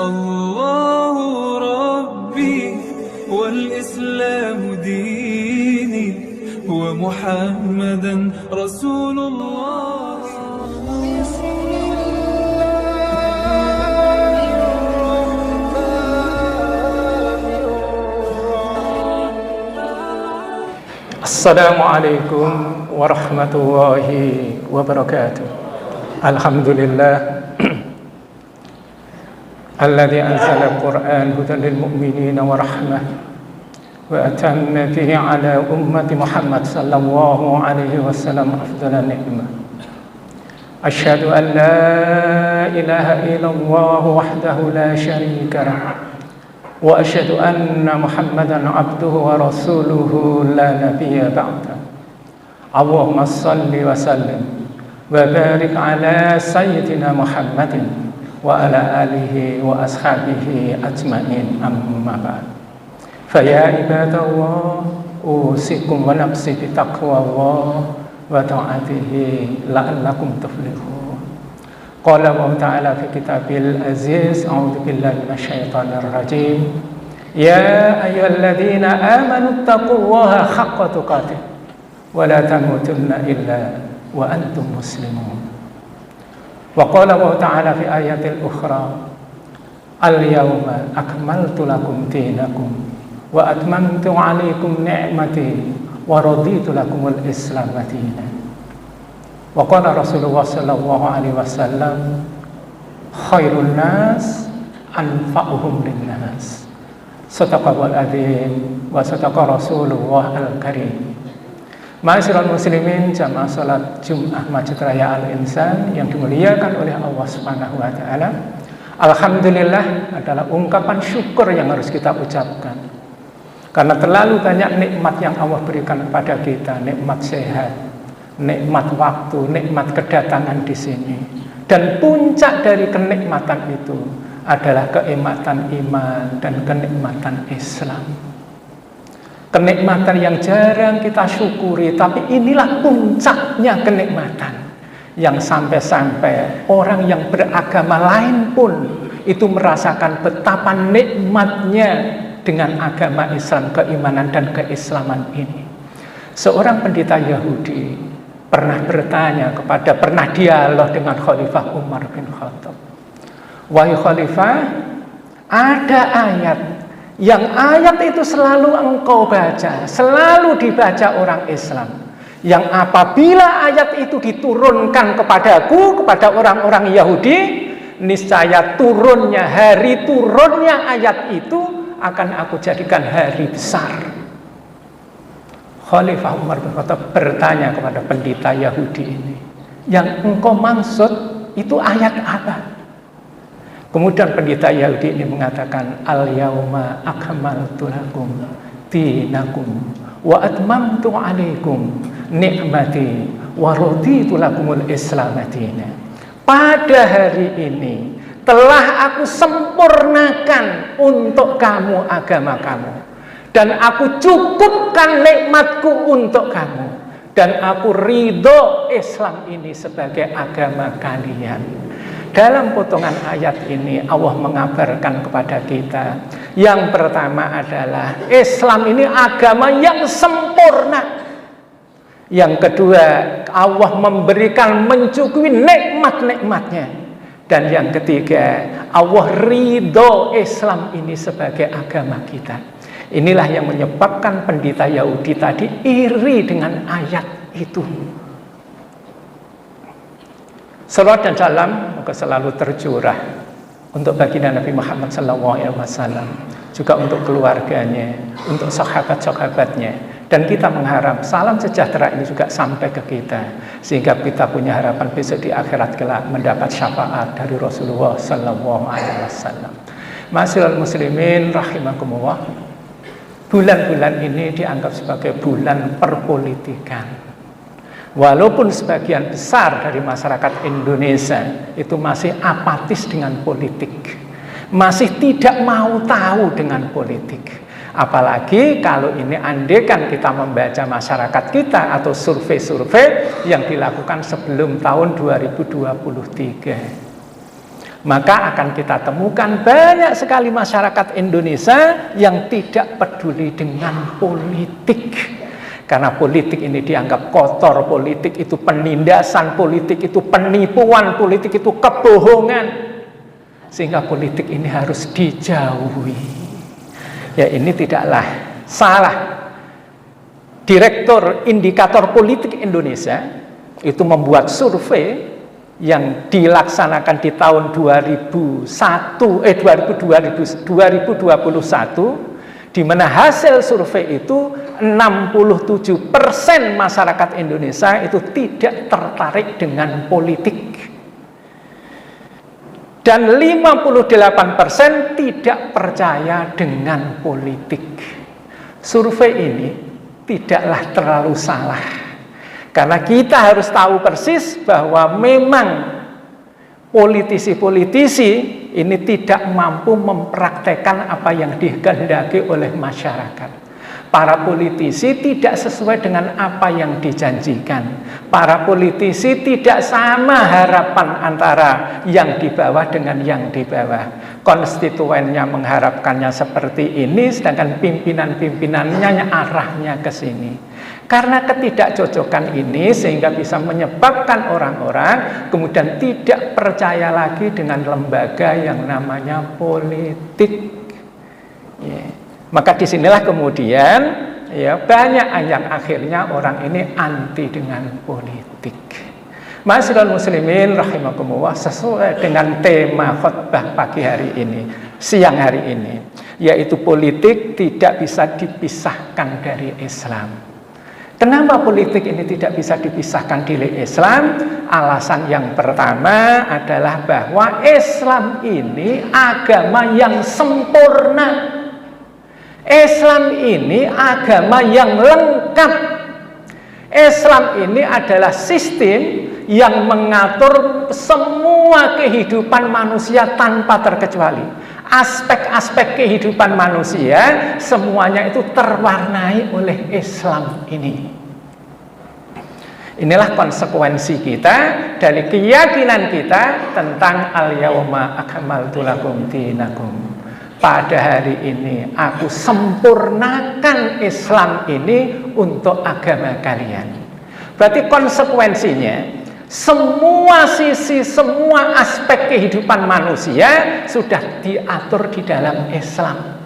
الله ربي والإسلام ديني ومحمدا رسول الله. Assalamualaikum warahmatullahi wabarakatuh. Alhamdulillah alladzi anzala al-Qur'an hudan lil mu'minina wa rahmah wa atamma bihi ala ummati Muhammad sallallahu alaihi wasallam afdalan ni'mah. Asyhadu an la ilaha illallah wahdahu la syarika lah wa asyhadu anna Muhammadan abduhu wa rasuluhu la nabiyya ba'da. Allahumma shalli wa sallim wa barik ala sayyidina Muhammadin wa ala alihi wa ashabihi ajma'in, amma ba'd. Fa ya ibadallah usikum wa nafsi bi taqwallah wa ta'atihi la'allakum tuflihun. Qala Allah Ta'ala fi kitabil aziz, a'udzu billahi minasyaitonir rajim. Ya ayyuhalladzina amanu taqullaha haqqa tuqatih wa la tamutunna illa wa antum muslimun. Wa qala Allah Ta'ala fi ayatil ukhra, al-yawma akmaltu lakum dinakum wa atmamtu 'alaikum ni'mati wa raditu lakumul islam dinan. Wa qala Rasulullah sallallahu alaihi wasallam, khairun nas anfa'uhum linnas. Sadaqallahul adzim wa sadaqa Rasulullah al-karim. Ma'asyiral muslimin jamaah salat Jumat Masjid Raya Al-Insan yang dimuliakan oleh Allah Subhanahu wa taala. Alhamdulillah adalah ungkapan syukur yang harus kita ucapkan. Karena terlalu banyak nikmat yang Allah berikan kepada kita, nikmat sehat, nikmat waktu, nikmat kedatangan di sini. Dan puncak dari kenikmatan itu adalah kenikmatan iman dan kenikmatan Islam. Kenikmatan yang jarang kita syukuri, tapi inilah puncaknya kenikmatan. Yang sampai-sampai orang yang beragama lain pun itu merasakan betapa nikmatnya dengan agama Islam, keimanan dan keislaman ini. Seorang pendeta Yahudi pernah dialog dengan Khalifah Umar bin Khattab. Wahai Khalifah, ada ayat itu selalu engkau baca, selalu dibaca orang Islam, yang apabila ayat itu diturunkan kepadaku, kepada orang-orang Yahudi, niscaya hari turunnya ayat itu akan aku jadikan hari besar. Khalifah Umar bin Khattab bertanya kepada pendeta Yahudi ini, yang engkau maksud itu ayat apa? Kemudian pendeta Yahudi ini mengatakan, al-yauma akmaltu lakum dinakum wa atmamtu alaikum ni'mati wa raditu lakumul islam dinan. Pada hari ini telah aku sempurnakan untuk kamu agama kamu, dan aku cukupkan nikmatku untuk kamu, dan aku ridho Islam ini sebagai agama kalian. Dalam potongan ayat ini Allah mengabarkan kepada kita, yang pertama adalah Islam ini agama yang sempurna. Yang kedua, Allah mencukupi nikmat-nikmatnya. Dan yang ketiga, Allah ridho Islam ini sebagai agama kita. Inilah yang menyebabkan pendeta Yahudi tadi iri dengan ayat itu. Salawat dan salam maka selalu tercurah untuk baginda Nabi Muhammad SAW, juga untuk keluarganya, untuk sahabat-sahabatnya. Dan kita mengharap salam sejahtera ini juga sampai ke kita, sehingga kita punya harapan besok di akhirat kelak mendapat syafaat dari Rasulullah SAW. Ma'asyiral muslimin rahimakumullah. Bulan-bulan ini dianggap sebagai bulan perpolitikan. Walaupun sebagian besar dari masyarakat Indonesia itu masih apatis dengan politik, masih tidak mau tahu dengan politik. Apalagi kalau ini andaikan kita membaca masyarakat kita atau survei-survei yang dilakukan sebelum tahun 2023. maka akan kita temukan banyak sekali masyarakat Indonesia yang tidak peduli dengan politik. Karena politik ini dianggap kotor, politik itu penindasan, politik itu penipuan, politik itu kebohongan. Sehingga politik ini harus dijauhi. Ya, ini tidaklah salah. Direktur Indikator Politik Indonesia itu membuat survei yang dilaksanakan di tahun 2021, di mana hasil survei itu 67% masyarakat Indonesia itu tidak tertarik dengan politik. Dan 58% tidak percaya dengan politik. Survei ini tidaklah terlalu salah. Karena kita harus tahu persis bahwa memang politisi-politisi ini tidak mampu mempraktekkan apa yang dikehendaki oleh masyarakat. Para politisi tidak sesuai dengan apa yang dijanjikan. Para politisi tidak sama harapan antara yang di bawah dengan yang di bawah. Konstituennya mengharapkannya seperti ini, sedangkan pimpinan-pimpinannya arahnya ke sini. Karena ketidakcocokan ini sehingga bisa menyebabkan orang-orang kemudian tidak percaya lagi dengan lembaga yang namanya politik. Ya. Maka disinilah kemudian ya banyak yang akhirnya orang ini anti dengan politik. Ma'asyiral muslimin rahimakumullah, sesuai dengan tema khutbah pagi hari ini, siang hari ini, yaitu politik tidak bisa dipisahkan dari Islam. Kenapa politik ini tidak bisa dipisahkan dari Islam? Alasan yang pertama adalah bahwa Islam ini agama yang sempurna. Islam ini agama yang lengkap. Islam ini adalah sistem yang mengatur semua kehidupan manusia tanpa terkecuali. Aspek-aspek kehidupan manusia semuanya itu terwarnai oleh Islam ini. Inilah konsekuensi kita dari keyakinan kita tentang al-yauma akmaltu lakum dinakum. Pada hari ini aku sempurnakan Islam ini untuk agama kalian. Berarti konsekuensinya semua sisi, semua aspek kehidupan manusia sudah diatur di dalam Islam.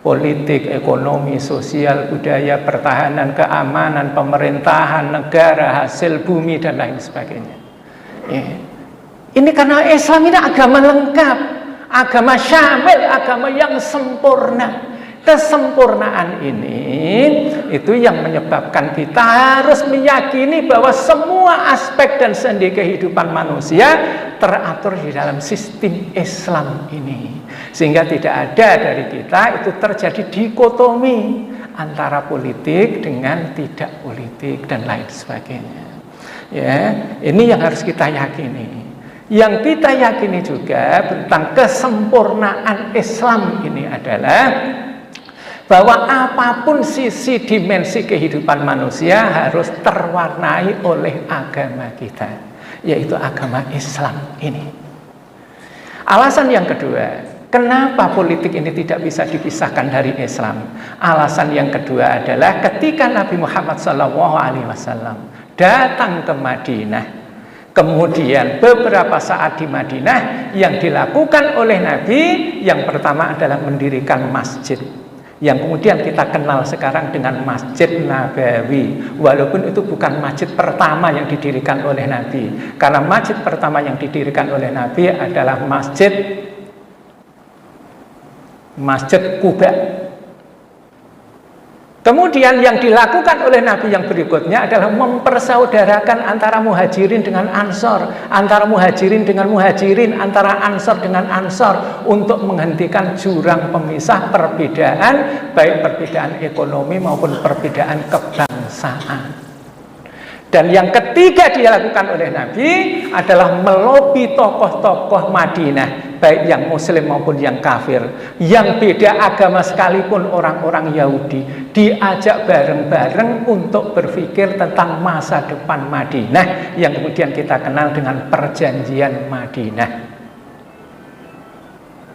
Politik, ekonomi, sosial, budaya, pertahanan, keamanan, pemerintahan, negara, hasil bumi, dan lain sebagainya. Ya. Ini karena Islam ini agama lengkap, agama syamil, agama yang sempurna. Kesempurnaan ini itu yang menyebabkan kita harus meyakini bahwa semua aspek dan sendi kehidupan manusia teratur di dalam sistem Islam ini, sehingga tidak ada dari kita itu terjadi dikotomi antara politik dengan tidak politik dan lain sebagainya. Ya, ini yang harus kita yakini. Yang kita yakini juga tentang kesempurnaan Islam ini adalah bahwa apapun sisi dimensi kehidupan manusia harus terwarnai oleh agama kita, yaitu agama Islam ini. Alasan yang kedua, kenapa politik ini tidak bisa dipisahkan dari Islam? Alasan yang kedua adalah ketika Nabi Muhammad SAW datang ke Madinah, kemudian beberapa saat di Madinah, yang dilakukan oleh Nabi yang pertama adalah mendirikan masjid, yang kemudian kita kenal sekarang dengan Masjid Nabawi. Walaupun itu bukan masjid pertama yang didirikan oleh Nabi, karena masjid pertama yang didirikan oleh Nabi adalah Masjid Quba. Kemudian yang dilakukan oleh Nabi yang berikutnya adalah mempersaudarakan antara muhajirin dengan ansor, antara muhajirin dengan muhajirin, antara ansor dengan ansor, untuk menghentikan jurang pemisah perbedaan, baik perbedaan ekonomi maupun perbedaan kebangsaan. Dan yang ketiga dilakukan oleh Nabi adalah melobi tokoh-tokoh Madinah, baik yang muslim maupun yang kafir, yang beda agama sekalipun orang-orang Yahudi, diajak bareng-bareng untuk berpikir tentang masa depan Madinah yang kemudian kita kenal dengan perjanjian Madinah.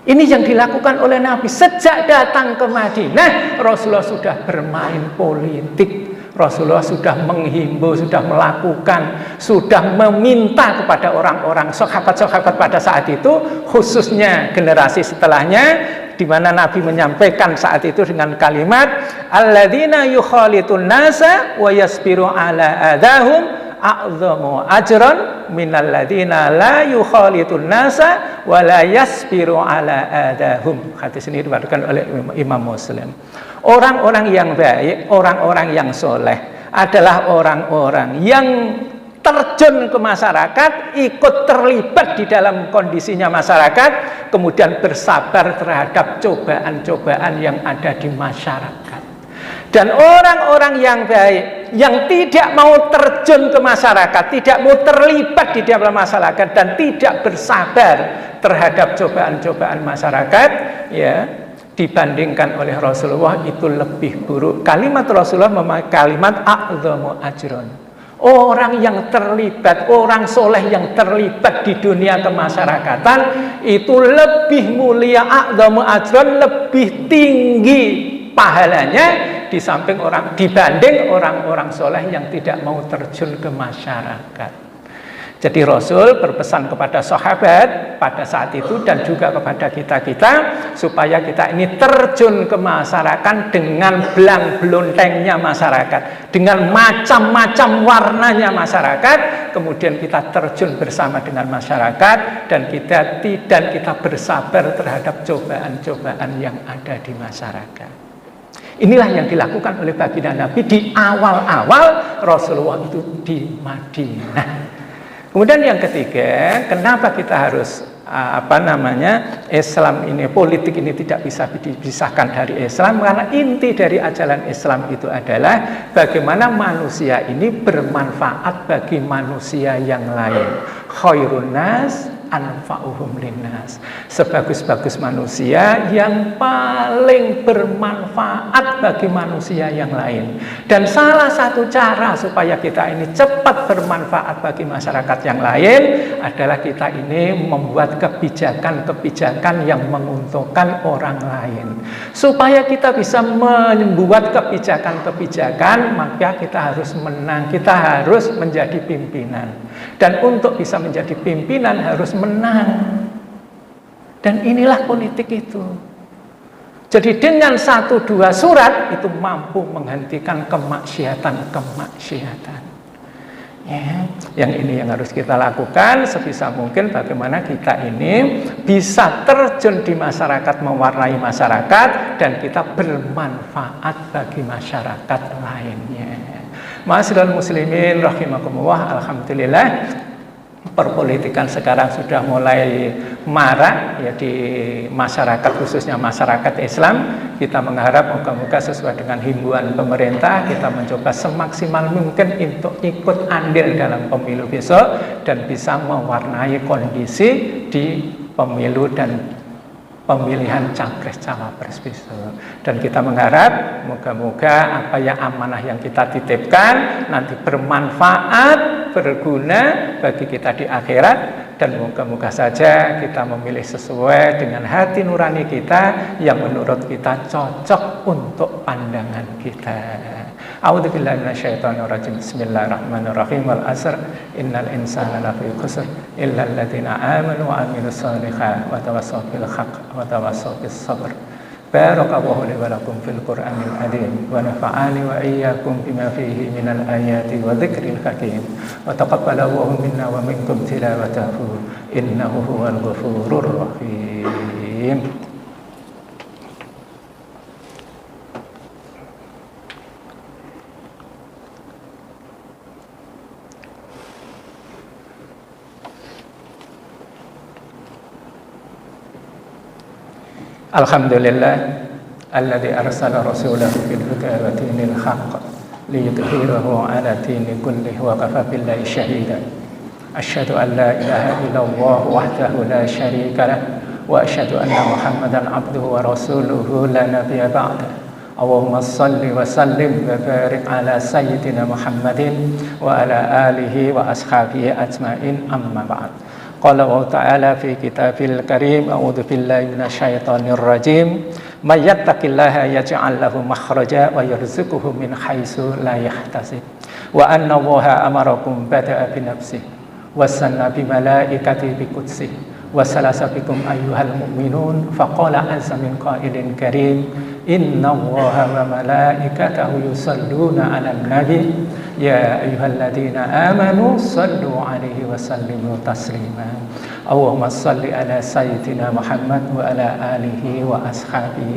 Ini yang dilakukan oleh Nabi. Sejak datang ke Madinah, Rasulullah sudah bermain politik. Rasulullah sudah menghimbau, sudah melakukan, sudah meminta kepada orang-orang sahabat-sahabat pada saat itu, khususnya generasi setelahnya, di mana Nabi menyampaikan saat itu dengan kalimat alladzina yukhalitun nasa wa yasbiru ala adahum a'dhamu ajran minalladzina la yukhalitun nasa wa la yasbiru ala adahum. Hadis ini diriwayatkan oleh Imam Muslim. Orang-orang yang baik, orang-orang yang soleh adalah orang-orang yang terjun ke masyarakat, ikut terlibat di dalam kondisinya masyarakat, kemudian bersabar terhadap cobaan-cobaan yang ada di masyarakat. Dan orang-orang yang baik, yang tidak mau terjun ke masyarakat, tidak mau terlibat di dalam masyarakat, dan tidak bersabar terhadap cobaan-cobaan masyarakat, ya, dibandingkan oleh Rasulullah itu lebih buruk. Kalimat Rasulullah memakai kalimat a'dhamu ajron. Orang yang terlibat, orang soleh yang terlibat di dunia kemasyarakatan itu lebih mulia, a'dhamu ajron, lebih tinggi pahalanya dibanding orang-orang soleh yang tidak mau terjun ke masyarakat. Jadi Rasul berpesan kepada sahabat pada saat itu dan juga kepada kita-kita supaya kita ini terjun ke masyarakat dengan belang-belontengnya masyarakat, dengan macam-macam warnanya masyarakat, kemudian kita terjun bersama dengan masyarakat dan kita bersabar terhadap cobaan-cobaan yang ada di masyarakat. Inilah yang dilakukan oleh baginda Nabi di awal-awal Rasulullah itu di Madinah. Kemudian yang ketiga, kenapa kita harus Islam ini, politik ini tidak bisa dipisahkan dari Islam? Karena inti dari ajaran Islam itu adalah bagaimana manusia ini bermanfaat bagi manusia yang lain. Khairun nas anfa'uhum linnas. Sebagus-bagus manusia yang paling bermanfaat bagi manusia yang lain. Dan salah satu cara supaya kita ini cepat bermanfaat bagi masyarakat yang lain adalah kita ini membuat kebijakan-kebijakan yang menguntungkan orang lain. Supaya kita bisa membuat kebijakan-kebijakan, maka kita harus menang, kita harus menjadi pimpinan. Dan untuk bisa menjadi pimpinan harus menang. Dan inilah politik itu. Jadi dengan 1-2 surat itu mampu menghentikan kemaksiatan. Ya, yang ini yang harus kita lakukan sebisa mungkin bagaimana kita ini bisa terjun di masyarakat, mewarnai masyarakat, dan kita bermanfaat bagi masyarakat lainnya. Ma'asyiral muslimin rahimakumullah, alhamdulillah perpolitikan sekarang sudah mulai marak ya di masyarakat, khususnya masyarakat Islam. Kita mengharap moga-moga sesuai dengan himbauan pemerintah kita mencoba semaksimal mungkin untuk ikut andil dalam pemilu besok dan bisa mewarnai kondisi di pemilu dan pemilihan capres-cawapres besok. Dan kita mengharap moga-moga apa yang amanah yang kita titipkan nanti bermanfaat, berguna bagi kita di akhirat, dan moga-moga saja kita memilih sesuai dengan hati nurani kita yang menurut kita cocok untuk pandangan kita. A'udzubillahi minasyaitonirrajim. Bismillahirrahmanirrahim. Wal 'asr innal insana lafi khusr illa alladziina aamanu wa 'amilus shalihaati wa tawassaw bil haqq wa tawassaw bis sabr. Barakallahu li wa lakum fil Qur'anil azim wa nafa'ani wa iyyakum bima fihi minal ayati wa dzikril hakim wa taqabbalallahu minna wa minkum tilawatahu innahu huwal ghafurur rahim. Alhamdulillah alladzi arsala rasulahu bil huda wa dinil haqq liyudhhirahu 'ala dini kullihi wa kafa billahi shahida. Asyhadu an la ilaha illallah wahdahu la syarika lah وأشهد أن محمدا عبده ورسوله لا نبي بعده. اللهم صل وسلم وبارك على سيدنا محمد وعلى آله وأصحابه أجمعين أما بعد. قال الله تعالى في كتابه الكريم أعوذ بالله من الشيطان الرجيم من يتق الله يجعل له مخرجا ويرزقه من حيث لا يحتسب وأن الله أمركم بدأ بنفسه وثنى بملائكته بقدسه وثلث بكم أيها المؤمنون فقال عز من قائل كريم إن الله وملائكته يصلون على النبي يا أيها الذين آمنوا صلوا عليه وسلموا تسليما. اللهم صل على سيدنا محمد وعلى آله وأصحابه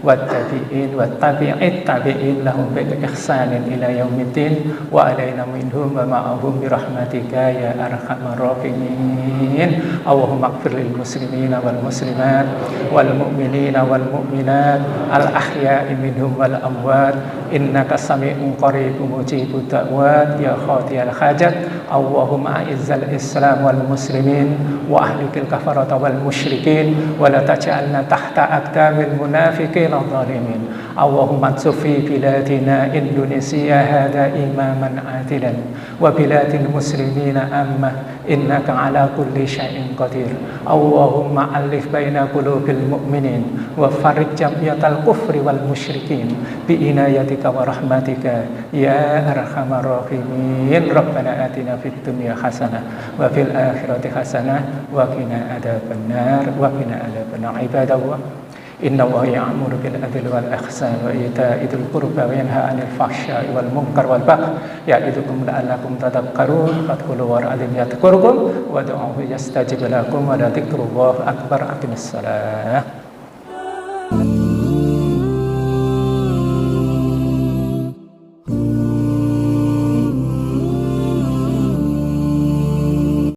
والتابعين والتابعين لهم بإحسان إلى يوم الدين وعلينا منهم ومعهم برحمتك يا أرحم الراحمين. اللهم اغفر للمسلمين والمسلمات والمؤمنين والمؤمنات الأحياء منهم والأموات إنك سميع قريب مجيب الدعوات يا قاضي الحاجات. اللهم أعز الإسلام والمسلمين وأهلك الكفرة والمشركين ولا تجعلنا تحت أقدام المنافقين الظالمين. اللهم انصر في بلادنا إندونيسيا هذا إماما عادلا وبلاد المسلمين أمة إنك على كل شيء قدير. اللهم ألف بين قلوب المؤمنين وفرج جميع الكفر والمشركين بعنايتك ورحمتك يا أرحم الراحمين. ربنا آتنا في الدنيا حسنة وفي الآخرة حسنة وقنا عذاب النار وقنا عذاب النار. عباد الله إن الله يأمر بالعدل والإحسان وإيتاء ذي القربى وينهى عن الفحشاء والمنكر والبغي يعظكم لعلكم تذكرون. فاذكروا الله العظيم يذكركم وادعوه يستجب لكم ولذكر الله أكبر. أقم الصلاة.